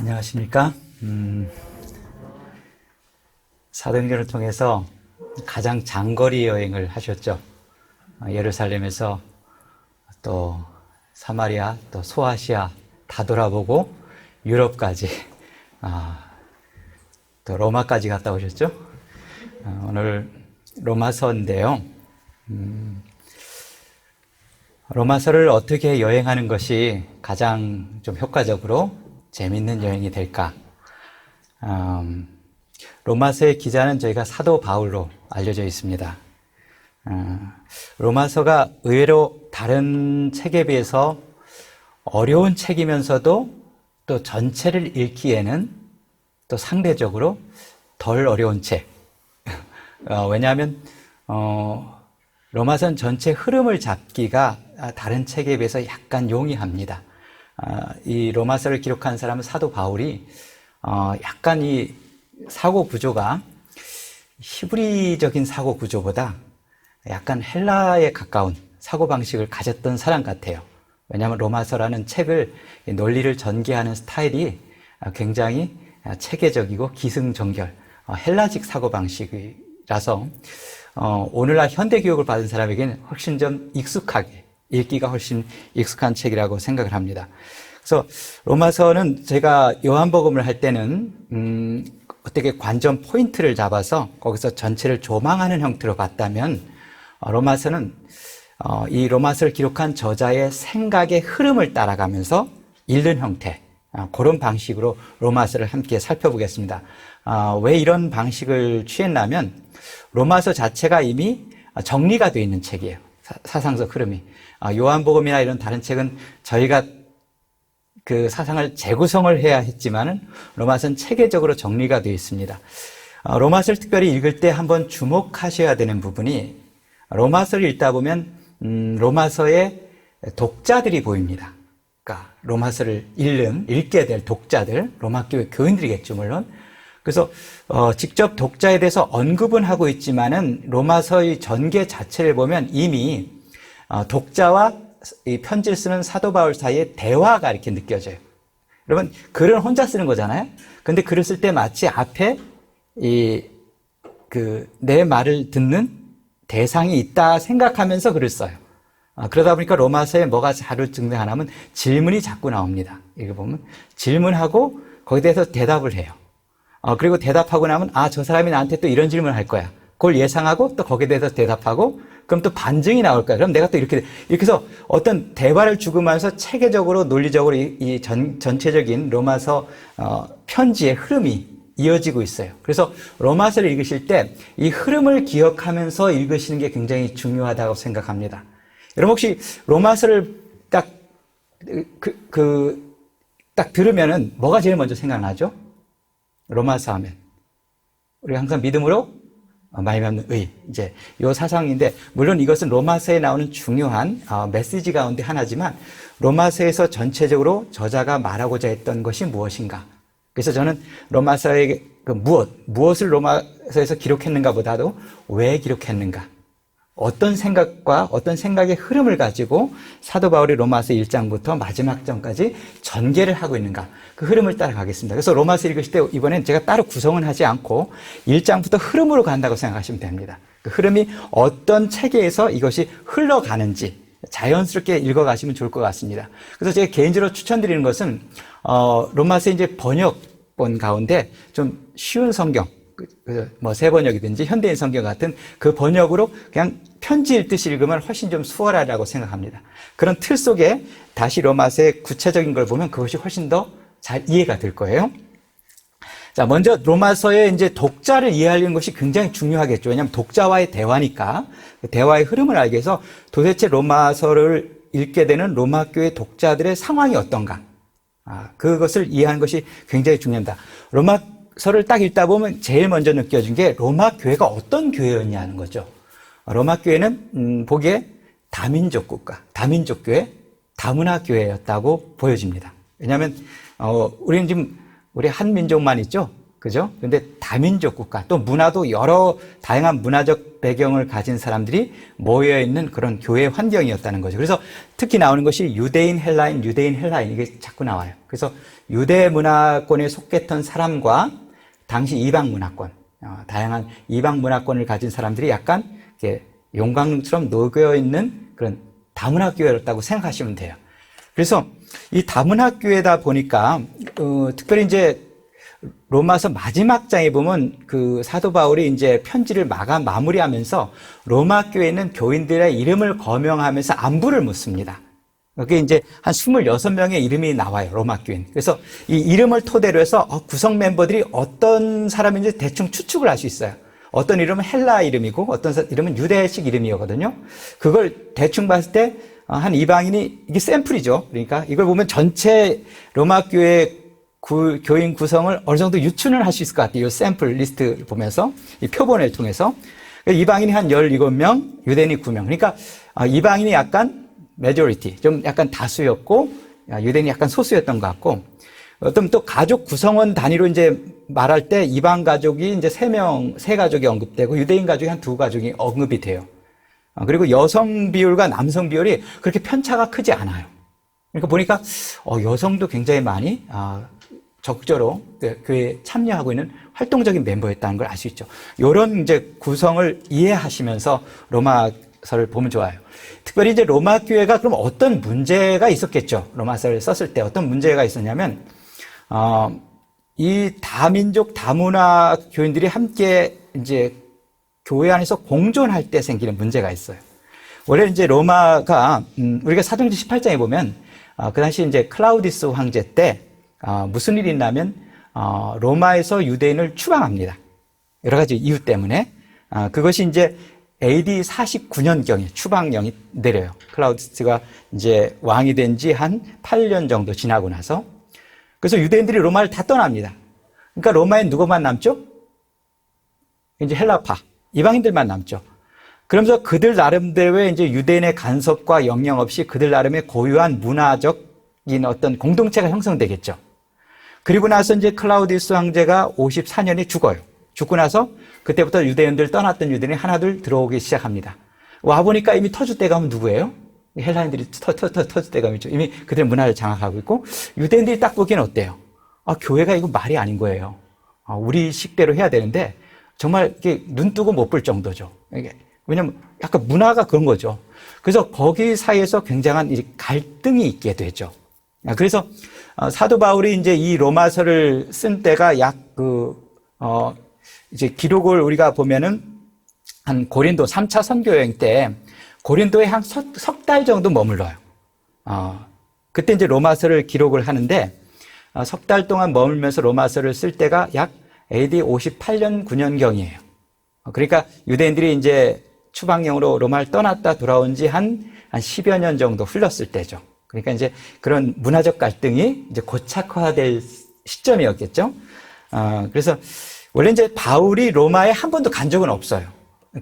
안녕하십니까? 사도행전을 통해서 가장 장거리 여행을 하셨죠. 예루살렘에서 또 사마리아, 또 소아시아 다 돌아보고 유럽까지, 또 로마까지 갔다 오셨죠. 오늘 로마서인데요. 로마서를 어떻게 여행하는 것이 가장 좀 효과적으로 재밌는 여행이 될까? 로마서의 기자는 저희가 사도 바울로 알려져 있습니다. 로마서가 의외로 다른 책에 비해서 어려운 책이면서도 또 전체를 읽기에는 또 상대적으로 덜 어려운 책. 왜냐하면 로마서는 전체 흐름을 잡기가 다른 책에 비해서 약간 용이합니다. 이 로마서를 기록한 사람은 사도 바울이 약간 이 사고 구조가 히브리적인 사고 구조보다 약간 헬라에 가까운 사고 방식을 가졌던 사람 같아요. 왜냐하면 로마서라는 책을 논리를 전개하는 스타일이 굉장히 체계적이고 기승전결, 헬라식 사고 방식이라서 오늘날 현대 교육을 받은 사람에게는 훨씬 좀 익숙하게 읽기가 훨씬 익숙한 책이라고 생각을 합니다. 그래서 로마서는 제가 요한복음을 할 때는 어떻게 관전 포인트를 잡아서 거기서 전체를 조망하는 형태로 봤다면 로마서는 이 로마서를 기록한 저자의 생각의 흐름을 따라가면서 읽는 형태, 그런 방식으로 로마서를 함께 살펴보겠습니다. 왜 이런 방식을 취했냐면 로마서 자체가 이미 정리가 되어 있는 책이에요. 사상적 흐름이. 요한복음이나 이런 다른 책은 저희가 그 사상을 재구성을 해야 했지만은 로마서는 체계적으로 정리가 되어 있습니다. 로마서를 특별히 읽을 때 한번 주목하셔야 되는 부분이 로마서를 읽다 보면 로마서의 독자들이 보입니다. 그러니까 로마서를 읽게 될 독자들, 로마교회 교인들이겠죠, 물론. 그래서 직접 독자에 대해서 언급은 하고 있지만은 로마서의 전개 자체를 보면 이미 독자와 이 편지를 쓰는 사도 바울 사이의 대화가 이렇게 느껴져요. 여러분, 글은 혼자 쓰는 거잖아요. 근데 글을 쓸 때 마치 앞에 내 말을 듣는 대상이 있다 생각하면서 글을 써요. 그러다 보니까 로마서에 뭐가 자료 등장하냐면 질문이 자꾸 나옵니다. 이거 보면 질문하고 거기에 대해서 대답을 해요. 그리고 대답하고 나면 저 사람이 나한테 또 이런 질문을 할 거야. 그걸 예상하고 또 거기에 대해서 대답하고 그럼 또 반증이 나올 거야. 그럼 내가 또 이렇게 해서 어떤 대화를 주고면서 체계적으로 논리적으로 이 전체적인 로마서 편지의 흐름이 이어지고 있어요. 그래서 로마서를 읽으실 때 이 흐름을 기억하면서 읽으시는 게 굉장히 중요하다고 생각합니다. 여러분 혹시 로마서를 딱 들으면은 뭐가 제일 먼저 생각나죠? 로마서 하면 우리가 항상 믿음으로 말미암는 의, 이제 요 사상인데 물론 이것은 로마서에 나오는 중요한 메시지 가운데 하나지만 로마서에서 전체적으로 저자가 말하고자 했던 것이 무엇인가? 그래서 저는 로마서의 무엇을 로마서에서 기록했는가 보다도 왜 기록했는가? 어떤 생각과 어떤 생각의 흐름을 가지고 사도 바울이 로마서 1장부터 마지막 장까지 전개를 하고 있는가, 그 흐름을 따라가겠습니다. 그래서 로마서 읽으실 때 이번엔 제가 따로 구성은 하지 않고 1장부터 흐름으로 간다고 생각하시면 됩니다. 그 흐름이 어떤 체계에서 이것이 흘러가는지 자연스럽게 읽어가시면 좋을 것 같습니다. 그래서 제가 개인적으로 추천드리는 것은 로마서 이제 번역본 가운데 좀 쉬운 성경, 새 번역이든지 현대인 성경 같은 그 번역으로 그냥 편지 읽듯이 읽으면 훨씬 좀 수월하다고 생각합니다. 그런 틀 속에 다시 로마서의 구체적인 걸 보면 그것이 훨씬 더 잘 이해가 될 거예요. 자, 먼저 로마서의 이제 독자를 이해하려는 것이 굉장히 중요하겠죠. 왜냐하면 독자와의 대화니까 그 대화의 흐름을 알기 위해서 도대체 로마서를 읽게 되는 로마 교회 독자들의 상황이 어떤가? 그것을 이해하는 것이 굉장히 중요합니다. 로마서를 딱 읽다 보면 제일 먼저 느껴진 게 로마 교회가 어떤 교회였냐는 거죠. 로마 교회는 보기에 다민족 국가, 다민족 교회, 다문화 교회였다고 보여집니다. 왜냐하면 우리는 지금 우리 한 민족만 있죠. 그죠? 근데 다민족 국가, 또 문화도 여러 다양한 문화적 배경을 가진 사람들이 모여있는 그런 교회 환경이었다는 거죠. 그래서 특히 나오는 것이 유대인, 헬라인, 유대인, 헬라인, 이게 자꾸 나와요. 그래서 유대 문화권에 속했던 사람과 당시 이방 문화권, 다양한 이방 문화권을 가진 사람들이 약간 이렇게 용광처럼 녹여있는 그런 다문화교회였다고 생각하시면 돼요. 그래서 이 다문화교회다 보니까, 특별히 이제 로마서 마지막 장에 보면 그 사도 바울이 이제 편지를 마무리하면서 로마 교회에 있는 교인들의 이름을 거명하면서 안부를 묻습니다. 그게 이제 한 26명의 이름이 나와요, 로마 교인. 그래서 이 이름을 토대로 해서 구성 멤버들이 어떤 사람인지 대충 추측을 할 수 있어요. 어떤 이름은 헬라 이름이고 어떤 이름은 유대식 이름이거든요. 그걸 대충 봤을 때 한 이방인이, 이게 샘플이죠. 그러니까 이걸 보면 전체 로마 교회 교인 구성을 어느 정도 유추는 할 수 있을 것 같아요. 이 샘플 리스트 보면서, 이 표본을 통해서. 이방인이 한 17명, 유대인이 9명. 그러니까 이방인이 약간 메조리티, 좀 약간 다수였고, 유대인이 약간 소수였던 것 같고, 어떤 또 가족 구성원 단위로 이제 말할 때 이방 가족이 이제 3명, 3가족이 언급되고, 유대인 가족이 한 2가족이 언급이 돼요. 그리고 여성 비율과 남성 비율이 그렇게 편차가 크지 않아요. 그러니까 보니까 여성도 굉장히 많이 적극적으로 교회에 참여하고 있는 활동적인 멤버였다는 걸 알 수 있죠. 이런 이제 구성을 이해하시면서 로마서를 보면 좋아요. 특별히 이제 로마 교회가 그럼 어떤 문제가 있었겠죠? 로마서를 썼을 때 어떤 문제가 있었냐면, 이 다민족 다문화 교인들이 함께 이제 교회 안에서 공존할 때 생기는 문제가 있어요. 원래 이제 로마가, 우리가 사도행전 18장에 보면, 그 당시 이제 클라우디스 황제 때, 무슨 일이 있냐면, 로마에서 유대인을 추방합니다. 여러 가지 이유 때문에. 그것이 이제 AD 49년경에 추방령이 내려요. 클라우디스가 이제 왕이 된 지 한 8년 정도 지나고 나서. 그래서 유대인들이 로마를 다 떠납니다. 그러니까 로마에 누구만 남죠? 이제 헬라파, 이방인들만 남죠. 그러면서 그들 나름대로의 이제 유대인의 간섭과 영향 없이 그들 나름의 고유한 문화적인 어떤 공동체가 형성되겠죠. 그리고 나서 이제 클라우디우스 황제가 54년에 죽어요. 죽고 나서 그때부터 유대인들 떠났던 유대인이 하나둘 들어오기 시작합니다. 와보니까 이미 터줏대감은 누구예요? 헬라인들이 터줏대감이죠. 이미 그들의 문화를 장악하고 있고, 유대인들이 딱 보기에는 어때요? 교회가 이거 말이 아닌 거예요. 우리 식대로 해야 되는데 정말 이게 눈 뜨고 못 볼 정도죠. 왜냐면 약간 문화가 그런 거죠. 그래서 거기 사이에서 굉장한 갈등이 있게 되죠. 그래서 사도 바울이 이제 이 로마서를 쓴 때가 이제 기록을 우리가 보면은 한 고린도 3차 선교 여행 때 고린도에 한 석 달 정도 머물러요. 그때 이제 로마서를 기록을 하는데, 석 달 동안 머물면서 로마서를 쓸 때가 약 AD 58년 9년경이에요. 그러니까 유대인들이 이제 추방령으로 로마를 떠났다 돌아온 지 한 10여 년 정도 흘렀을 때죠. 그러니까 이제 그런 문화적 갈등이 이제 고착화될 시점이었겠죠. 그래서 원래 이제 바울이 로마에 한 번도 간 적은 없어요.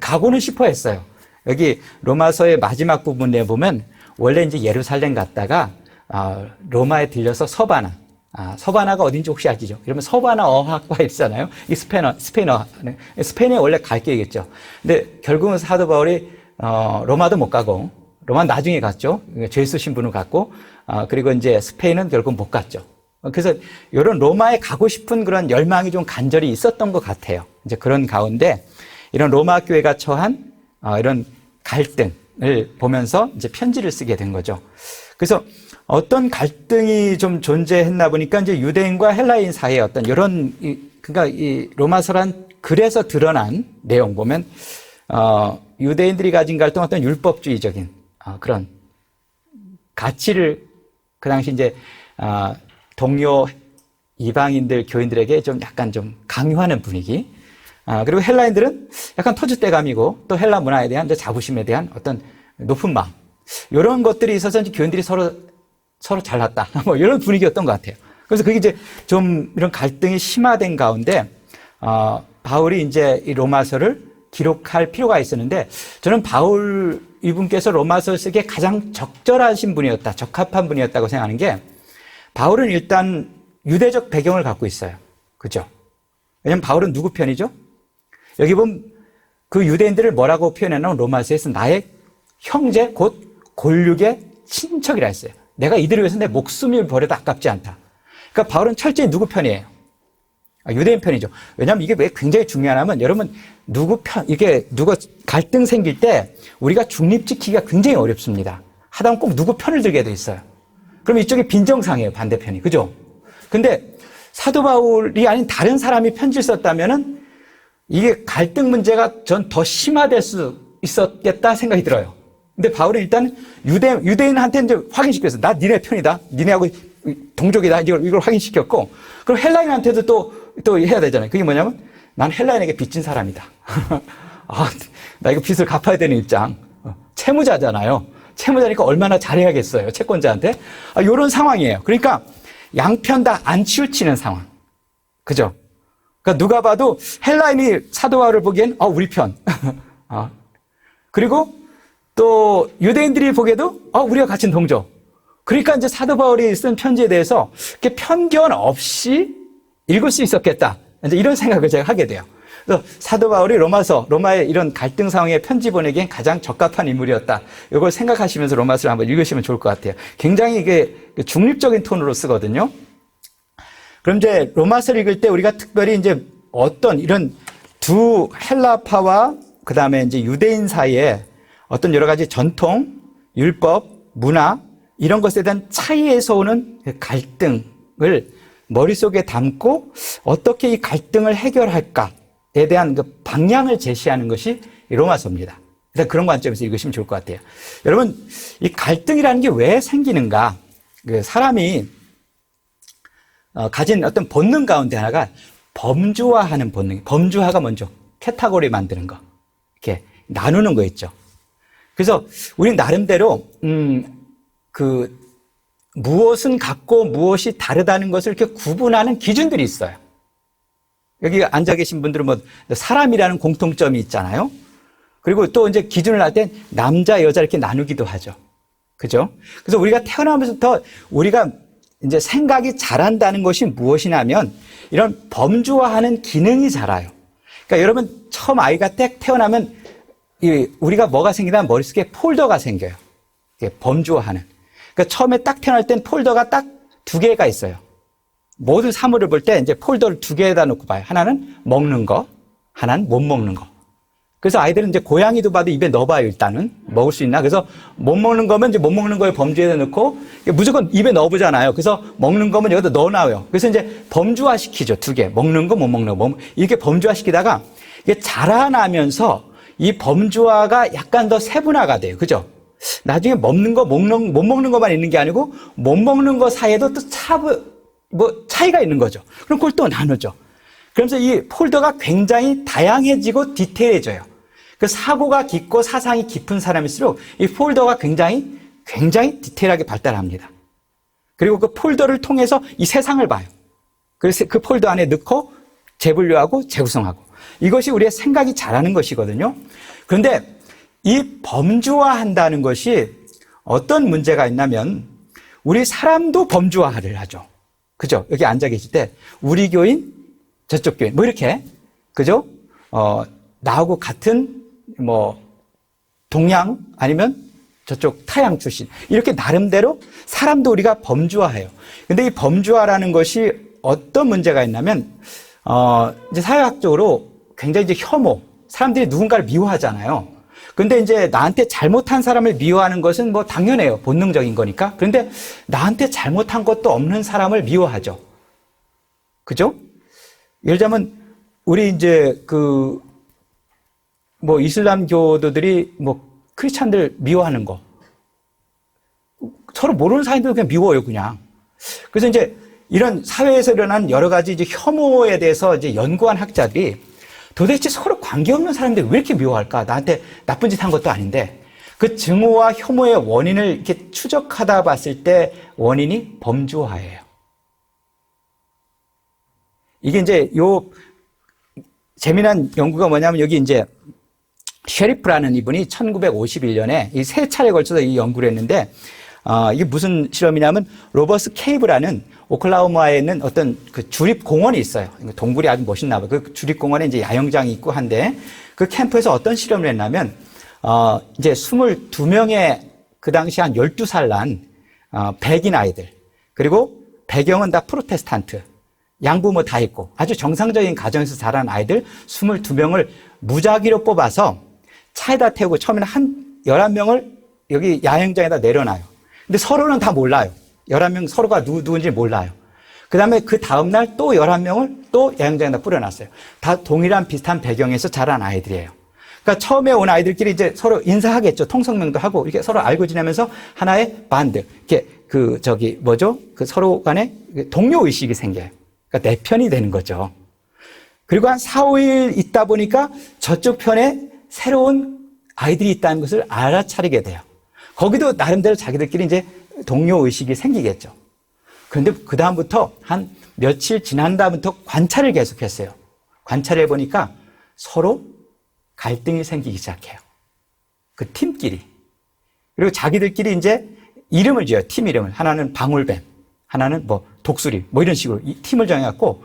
가고는 싶어 했어요. 여기 로마서의 마지막 부분에 보면 원래 이제 예루살렘 갔다가 로마에 들려서 서바나가 어딘지 혹시 아시죠? 이러면 서바나 어학과 있잖아요. 이 스페인에 원래 갈 길이겠죠. 근데 결국은 사도 바울이 로마도 못 가고, 로마 나중에 갔죠. 죄 있으신 분은 갔고, 그리고 이제 스페인은 결국 못 갔죠. 그래서 이런 로마에 가고 싶은 그런 열망이 좀 간절히 있었던 것 같아요. 이제 그런 가운데 이런 로마 교회가 처한 이런 갈등을 보면서 이제 편지를 쓰게 된 거죠. 그래서 어떤 갈등이 좀 존재했나 보니까 이제 유대인과 헬라인 사이의 어떤 이런, 그러니까 이 로마서란 글에서 드러난 내용 보면, 유대인들이 가진 갈등, 어떤 율법주의적인 그런 가치를 그 당시 이제 동료 이방인들 교인들에게 좀 약간 좀 강요하는 분위기. 그리고 헬라인들은 약간 터줏대감이고 또 헬라 문화에 대한 자부심에 대한 어떤 높은 마음. 이런 것들이 있어서 이제 교인들이 서로 잘났다. 뭐 이런 분위기였던 것 같아요. 그래서 그게 이제 좀 이런 갈등이 심화된 가운데, 바울이 이제 이 로마서를 기록할 필요가 있었는데, 저는 바울 이분께서 로마서를 쓰기에 가장 적절하신 분이었다, 적합한 분이었다고 생각하는 게, 바울은 일단 유대적 배경을 갖고 있어요. 그죠? 왜냐면 바울은 누구 편이죠? 여기 보면 그 유대인들을 뭐라고 표현했냐면 로마서에서 나의 형제 곧 골육의 친척이라 했어요. 내가 이들을 위해서 내 목숨을 버려도 아깝지 않다. 그러니까 바울은 철저히 누구 편이에요? 유대인 편이죠. 왜냐하면 이게 왜 굉장히 중요하냐면 여러분 이게 누가 갈등 생길 때 우리가 중립 지키기가 굉장히 어렵습니다. 하다 보면 꼭 누구 편을 들게 돼 있어요. 그럼 이쪽이 빈정상이에요. 반대편이. 그죠? 근데 사도 바울이 아닌 다른 사람이 편지를 썼다면은 이게 갈등 문제가 전 더 심화될 수 있었겠다 생각이 들어요. 근데 바울은 일단 유대인한테 이제 확인시켰어. 나 니네 편이다. 니네하고 동족이다. 이걸 확인시켰고, 그럼 헬라인한테도 또 해야 되잖아요. 그게 뭐냐면, 난 헬라인에게 빚진 사람이다. 나 이거 빚을 갚아야 되는 입장. 채무자잖아요. 채무자니까 얼마나 잘해야겠어요. 채권자한테. 이런 상황이에요. 그러니까 양편 다 안 치우치는 상황. 그죠? 그러니까 누가 봐도 헬라인이 사도 바울을 보기엔 우리 편. 그리고 또 유대인들이 보기에도 우리가 같은 동족. 그러니까 이제 사도 바울이 쓴 편지에 대해서 이렇게 편견 없이 읽을 수 있었겠다. 이제 이런 생각을 제가 하게 돼요. 그래서 사도 바울이 로마의 이런 갈등 상황에 편지 보내기엔 가장 적합한 인물이었다. 이걸 생각하시면서 로마서를 한번 읽으시면 좋을 것 같아요. 굉장히 이게 중립적인 톤으로 쓰거든요. 그럼 이제 로마서를 읽을 때 우리가 특별히 이제 어떤 이런 두 헬라파와 그 다음에 이제 유대인 사이에 어떤 여러 가지 전통, 율법, 문화 이런 것에 대한 차이에서 오는 갈등을 머릿속에 담고 어떻게 이 갈등을 해결할까에 대한 그 방향을 제시하는 것이 로마서입니다. 일단 그런 관점에서 읽으시면 좋을 것 같아요. 여러분, 이 갈등이라는 게 왜 생기는가? 사람이 가진 어떤 본능 가운데 하나가 범주화하는 본능. 범주화가 먼저 카테고리 만드는 거. 이렇게 나누는 거 있죠. 그래서 우리는 나름대로 무엇은 같고 무엇이 다르다는 것을 이렇게 구분하는 기준들이 있어요. 여기 앉아 계신 분들은 사람이라는 공통점이 있잖아요. 그리고 또 이제 기준을 할 땐 남자, 여자 이렇게 나누기도 하죠. 그죠? 그래서 우리가 태어나면서부터 우리가 이제 생각이 자란다는 것이 무엇이냐면 이런 범주화하는 기능이 자라요. 그러니까 여러분 처음 아이가 딱 태어나면 우리가 뭐가 생기냐면 머릿속에 폴더가 생겨요. 범주화하는. 그러니까 처음에 딱 태어날 땐 폴더가 딱 두 개가 있어요. 모든 사물을 볼 때 이제 폴더를 두 개에다 놓고 봐요. 하나는 먹는 거, 하나는 못 먹는 거. 그래서 아이들은 이제 고양이도 봐도 입에 넣어봐요, 일단은. 먹을 수 있나? 그래서 못 먹는 거면 이제 못 먹는 거에 범주에다 넣고 무조건 입에 넣어보잖아요. 그래서 먹는 거면 여기다 넣어놔요. 그래서 이제 범주화 시키죠, 두 개. 먹는 거, 못 먹는 거. 이렇게 범주화 시키다가 이게 자라나면서 이 범주화가 약간 더 세분화가 돼요. 그죠? 나중에 먹는 거, 못 먹는 거만 있는 게 아니고 못 먹는 거 사이에도 또 차이가 있는 거죠. 그럼 그걸 또 나누죠. 그러면서 이 폴더가 굉장히 다양해지고 디테일해져요. 그 사고가 깊고 사상이 깊은 사람일수록 이 폴더가 굉장히 디테일하게 발달합니다. 그리고 그 폴더를 통해서 이 세상을 봐요. 그래서 그 폴더 안에 넣고 재분류하고 재구성하고. 이것이 우리의 생각이 자라는 것이거든요. 그런데 이 범주화한다는 것이 어떤 문제가 있냐면 우리 사람도 범주화를 하죠. 그죠? 여기 앉아 계실 때 우리 교인, 저쪽 교인 이렇게 그죠? 나하고 같은 동양 아니면 저쪽 타양 출신 이렇게 나름대로 사람도 우리가 범주화해요. 근데 이 범주화라는 것이 어떤 문제가 있냐면 이제 사회학적으로 굉장히 이제 혐오, 사람들이 누군가를 미워하잖아요. 근데 이제 나한테 잘못한 사람을 미워하는 것은 당연해요. 본능적인 거니까. 그런데 나한테 잘못한 것도 없는 사람을 미워하죠. 그죠? 예를 들자면 우리 이제 이슬람교도들이 크리스찬들 미워하는 거. 서로 모르는 사이인데도 그냥 미워요, 그냥. 그래서 이제 이런 사회에서 일어난 여러 가지 이제 혐오에 대해서 이제 연구한 학자들이 도대체 서로 관계없는 사람들이 왜 이렇게 미워할까? 나한테 나쁜 짓 한 것도 아닌데. 그 증오와 혐오의 원인을 이렇게 추적하다 봤을 때 원인이 범주화예요. 이게 이제 재미난 연구가 뭐냐면 여기 이제 셰리프라는 이분이 1951년에 이 세 차례에 걸쳐서 이 연구를 했는데 이게 무슨 실험이냐면 로버스 케이브라는 오클라호마에 있는 어떤 그 주립공원이 있어요. 동굴이 아주 멋있나 봐요. 그 주립공원에 이제 야영장이 있고 한데 그 캠프에서 어떤 실험을 했냐면, 이제 22명의 그 당시 한 12살 난, 백인 아이들, 그리고 배경은 다 프로테스탄트, 양부모 다 있고 아주 정상적인 가정에서 자란 아이들 22명을 무작위로 뽑아서 차에다 태우고 처음에는 한 11명을 여기 야영장에다 내려놔요. 근데 서로는 다 몰라요. 11명 서로가 누군지 몰라요. 그 다음에 그 다음날 또 11명을 또 야영장에다 뿌려놨어요. 다 동일한 비슷한 배경에서 자란 아이들이에요. 그러니까 처음에 온 아이들끼리 이제 서로 인사하겠죠. 통성명도 하고 이렇게 서로 알고 지내면서 하나의 반드, 이렇게 그 서로 간에 동료 의식이 생겨요. 그러니까 내 편이 되는 거죠. 그리고 한 4, 5일 있다 보니까 저쪽 편에 새로운 아이들이 있다는 것을 알아차리게 돼요. 거기도 나름대로 자기들끼리 이제 동료 의식이 생기겠죠. 그런데 그 다음부터 한 며칠 지난 다음부터 관찰을 계속했어요. 관찰해 보니까 서로 갈등이 생기기 시작해요. 그 팀끼리. 그리고 자기들끼리 이제 이름을 지어요. 팀 이름을. 하나는 방울뱀, 하나는 뭐 독수리, 뭐 이런 식으로 이 팀을 정해갖고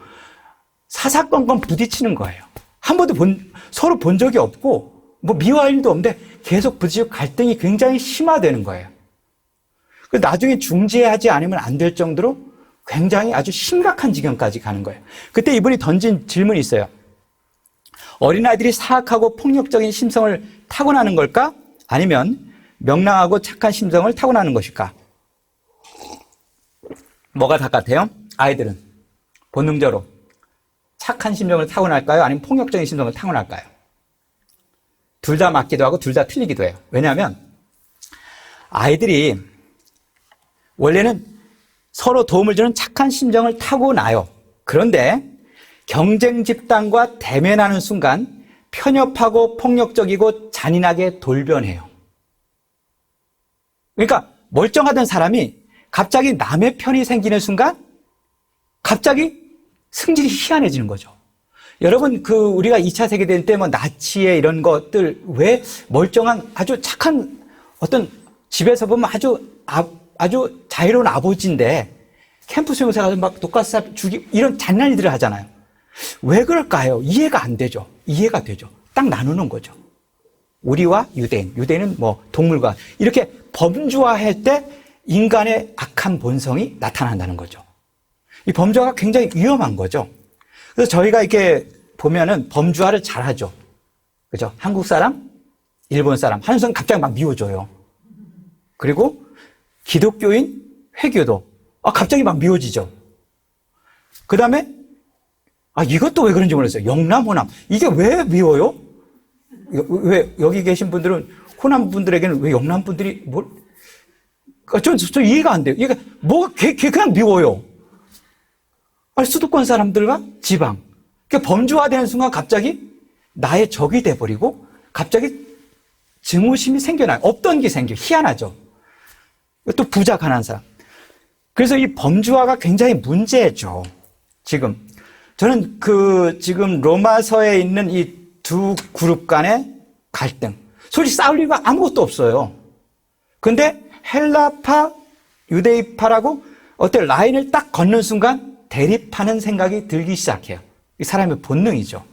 사사건건 부딪히는 거예요. 한 번도 서로 본 적이 없고 뭐 미워할 일도 없는데 계속 부딪히고 갈등이 굉장히 심화되는 거예요. 나중에 중지하지 않으면 안 될 정도로 굉장히 아주 심각한 지경까지 가는 거예요. 그때 이분이 던진 질문이 있어요. 어린아이들이 사악하고 폭력적인 심성을 타고나는 걸까? 아니면 명랑하고 착한 심성을 타고나는 것일까? 뭐가 다 같아요? 아이들은 본능적으로 착한 심성을 타고날까요? 아니면 폭력적인 심성을 타고날까요? 둘 다 맞기도 하고 둘 다 틀리기도 해요. 왜냐하면 아이들이 원래는 서로 도움을 주는 착한 심정을 타고나요. 그런데 경쟁 집단과 대면하는 순간 편협하고 폭력적이고 잔인하게 돌변해요. 그러니까 멀쩡하던 사람이 갑자기 남의 편이 생기는 순간 갑자기 승질이 희한해지는 거죠. 여러분, 우리가 2차 세계대전 때 뭐 나치의 이런 것들, 왜 멀쩡한 아주 착한 어떤 집에서 보면 아주 자유로운 아버지인데 캠프 수용소에 가서 막 독가스 죽이 이런 잔인한 일들을 하잖아요. 왜 그럴까요? 이해가 안 되죠. 이해가 되죠. 딱 나누는 거죠. 우리와 유대인은 뭐 동물과 이렇게 범주화할 때 인간의 악한 본성이 나타난다는 거죠. 이 범주화가 굉장히 위험한 거죠. 그래서 저희가 이렇게 보면은 범주화를 잘하죠. 그죠? 한국 사람, 일본 사람, 한국 사람 갑자기 막 미워져요. 그리고 기독교인, 회교도 갑자기 막 미워지죠. 그 다음에 이것도 왜 그런지 모르겠어요. 영남, 호남. 이게 왜 미워요? 왜 여기 계신 분들은 호남 분들에게는 왜 영남 분들이 좀 이해가 안 돼요. 이게 뭐가 그냥 미워요. 수도권 사람들과 지방. 그러니까 범주화되는 순간 갑자기 나의 적이 돼버리고 갑자기 증오심이 생겨나요. 없던 게 생겨. 희한하죠. 또 부자, 가난한 사람. 그래서 이 범주화가 굉장히 문제죠. 지금. 저는 지금 로마서에 있는 이 두 그룹 간의 갈등. 솔직히 싸울 이유가 아무것도 없어요. 근데 헬라파, 유대인파라고 어떤 라인을 딱 걷는 순간 대립하는 생각이 들기 시작해요. 이 사람의 본능이죠.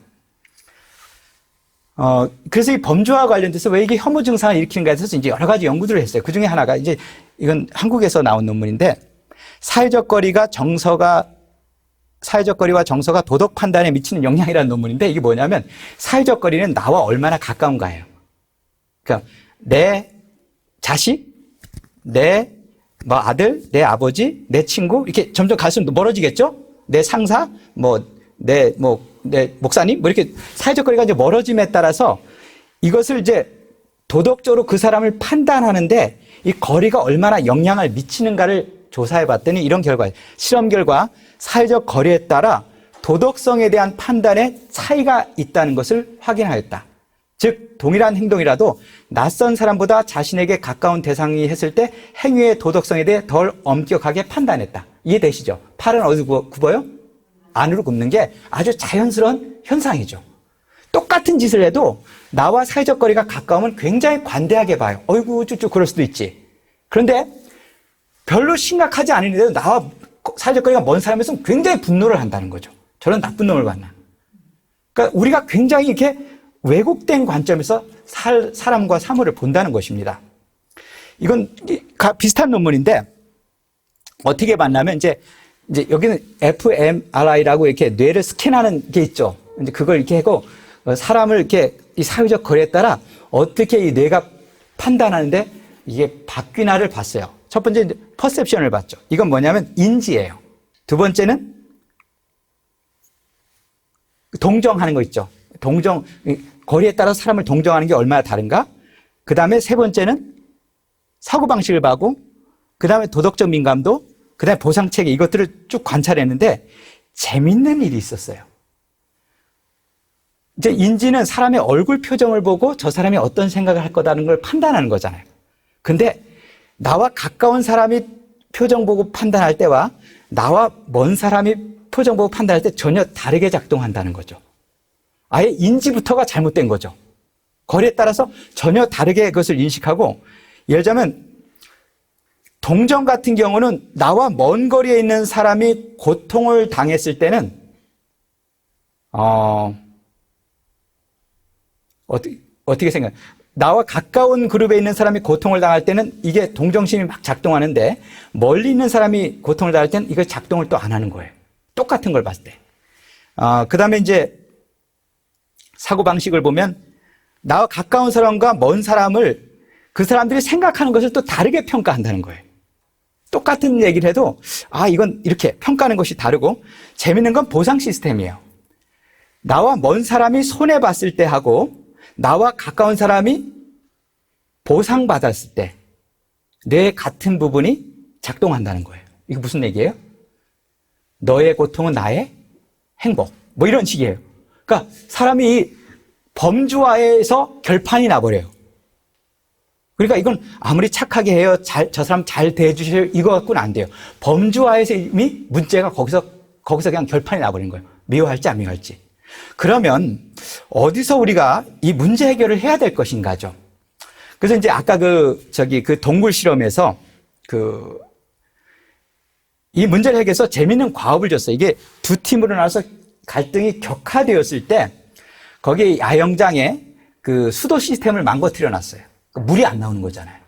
그래서 이 범주와 관련돼서 왜 이게 혐오 증상을 일으키는가에 대해서 이제 여러 가지 연구들을 했어요. 그 중에 하나가 이건 한국에서 나온 논문인데 사회적 거리와 정서가 도덕 판단에 미치는 영향이라는 논문인데 이게 뭐냐면 사회적 거리는 나와 얼마나 가까운가예요. 그러니까 내 자식, 내 아들, 내 아버지, 내 친구 이렇게 점점 갈수록 멀어지겠죠? 내 상사, 내 목사님 이렇게 사회적 거리가 이제 멀어짐에 따라서 이것을 이제 도덕적으로 그 사람을 판단하는데 이 거리가 얼마나 영향을 미치는가를 조사해 봤더니 이런 결과예요. 실험 결과 사회적 거리에 따라 도덕성에 대한 판단에 차이가 있다는 것을 확인하였다. 즉 동일한 행동이라도 낯선 사람보다 자신에게 가까운 대상이 했을 때 행위의 도덕성에 대해 덜 엄격하게 판단했다. 이해되시죠? 팔은 어디서 굽어요? 안으로 굽는 게 아주 자연스러운 현상이죠. 똑같은 짓을 해도 나와 사회적 거리가 가까우면 굉장히 관대하게 봐요. 어이구 쭉쭉 그럴 수도 있지. 그런데 별로 심각하지 않은데도 나와 사회적 거리가 먼 사람이었으면 굉장히 분노를 한다는 거죠. 저런 나쁜 놈을 봤나. 그러니까 우리가 굉장히 이렇게 왜곡된 관점에서 사람과 사물을 본다는 것입니다. 이건 비슷한 논문인데 어떻게 봤냐면 이제 여기는 fMRI라고 이렇게 뇌를 스캔하는 게 있죠. 이제 그걸 이렇게 하고 사람을 이렇게 이 사회적 거리에 따라 어떻게 이 뇌가 판단하는데 이게 바뀌나를 봤어요. 첫 번째 이제 퍼셉션을 봤죠. 이건 뭐냐면 인지예요. 두 번째는 동정하는 거 있죠. 거리에 따라 사람을 동정하는 게 얼마나 다른가? 그 다음에 세 번째는 사고방식을 봐고, 그 다음에 도덕적 민감도, 그 다음에 보상체계, 이것들을 쭉 관찰했는데 재밌는 일이 있었어요. 이제 인지는 사람의 얼굴 표정을 보고 저 사람이 어떤 생각을 할 거다는 걸 판단하는 거잖아요. 근데 나와 가까운 사람이 표정 보고 판단할 때와 나와 먼 사람이 표정 보고 판단할 때 전혀 다르게 작동한다는 거죠. 아예 인지부터가 잘못된 거죠. 거리에 따라서 전혀 다르게 그것을 인식하고, 예를 들자면 동정 같은 경우는 나와 먼 거리에 있는 사람이 고통을 당했을 때는 어떻게 생각해요? 나와 가까운 그룹에 있는 사람이 고통을 당할 때는 이게 동정심이 막 작동하는데, 멀리 있는 사람이 고통을 당할 때는 이거 작동을 또 안 하는 거예요. 똑같은 걸 봤을 때. 그 다음에 이제 사고방식을 보면 나와 가까운 사람과 먼 사람을 그 사람들이 생각하는 것을 또 다르게 평가한다는 거예요. 똑같은 얘기를 해도 이건 이렇게 평가하는 것이 다르고, 재밌는 건 보상 시스템이에요. 나와 먼 사람이 손해봤을 때 하고 나와 가까운 사람이 보상받았을 때 뇌의 같은 부분이 작동한다는 거예요. 이거 무슨 얘기예요? 너의 고통은 나의 행복, 뭐 이런 식이에요. 그러니까 사람이 범주화에서 결판이 나버려요. 그러니까 이건 아무리 착하게 해요, 저 사람 잘 대해주세요, 이거 갖고는 안 돼요. 범주화에서 이미 문제가 거기서 그냥 결판이 나버리는 거예요. 미워할지 안 미워할지. 그러면 어디서 우리가 이 문제 해결을 해야 될 것인가죠. 그래서 이제 아까 그 동굴 실험에서 이 문제를 해결해서 재밌는 과업을 줬어요. 이게 두 팀으로 나눠서 갈등이 격화되었을 때 거기에 야영장에 그 수도 시스템을 망가뜨려 놨어요. 물이 안 나오는 거잖아요.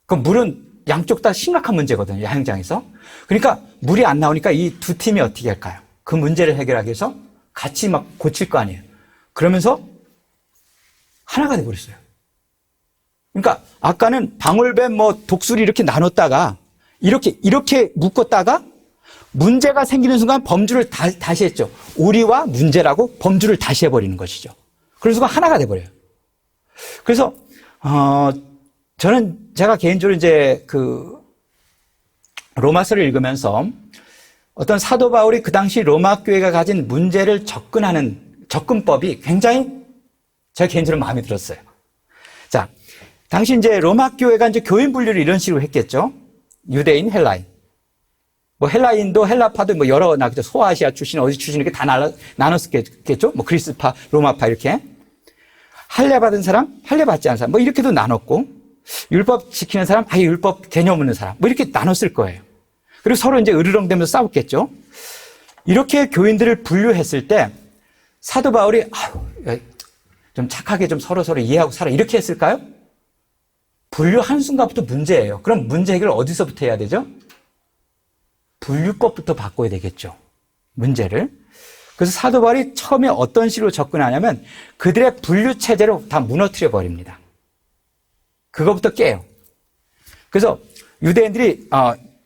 그 물은 양쪽 다 심각한 문제거든요, 야영장에서. 그러니까 물이 안 나오니까 이 두 팀이 어떻게 할까요? 그 문제를 해결하기 위해서 같이 막 고칠 거 아니에요. 그러면서 하나가 돼버렸어요. 그러니까 아까는 방울뱀 독수리 이렇게 나눴다가 이렇게 묶었다가 문제가 생기는 순간 범주를 다시 했죠. 우리와 문제라고 범주를 다시 해버리는 것이죠. 그래서 하나가 돼버려요. 그래서 제가 개인적으로 이제 로마서를 읽으면서 어떤 사도 바울이 그 당시 로마 교회가 가진 문제를 접근하는 접근법이 굉장히 제가 개인적으로 마음에 들었어요. 자, 당시 이제 로마 교회가 이제 교인 분류를 이런 식으로 했겠죠. 유대인, 헬라인. 헬라인도 헬라파도 여러 나겠죠. 소아시아 출신, 어디 출신 이렇게 다 나눴겠죠. 그리스파, 로마파 이렇게. 할례 받은 사람, 할례 받지 않은 사람, 이렇게도 나눴고, 율법 지키는 사람, 아예 율법 개념 없는 사람, 이렇게 나눴을 거예요. 그리고 서로 이제 으르렁대면서 싸웠겠죠. 이렇게 교인들을 분류했을 때 사도 바울이 좀 착하게 좀 서로 이해하고 살아, 이렇게 했을까요? 분류하는 순간부터 문제예요. 그럼 문제 해결을 어디서부터 해야 되죠? 분류법부터 바꿔야 되겠죠. 문제를. 그래서 사도 바울이 처음에 어떤 식으로 접근하냐면 그들의 분류 체제를 다 무너뜨려 버립니다. 그거부터 깨요. 그래서 유대인들이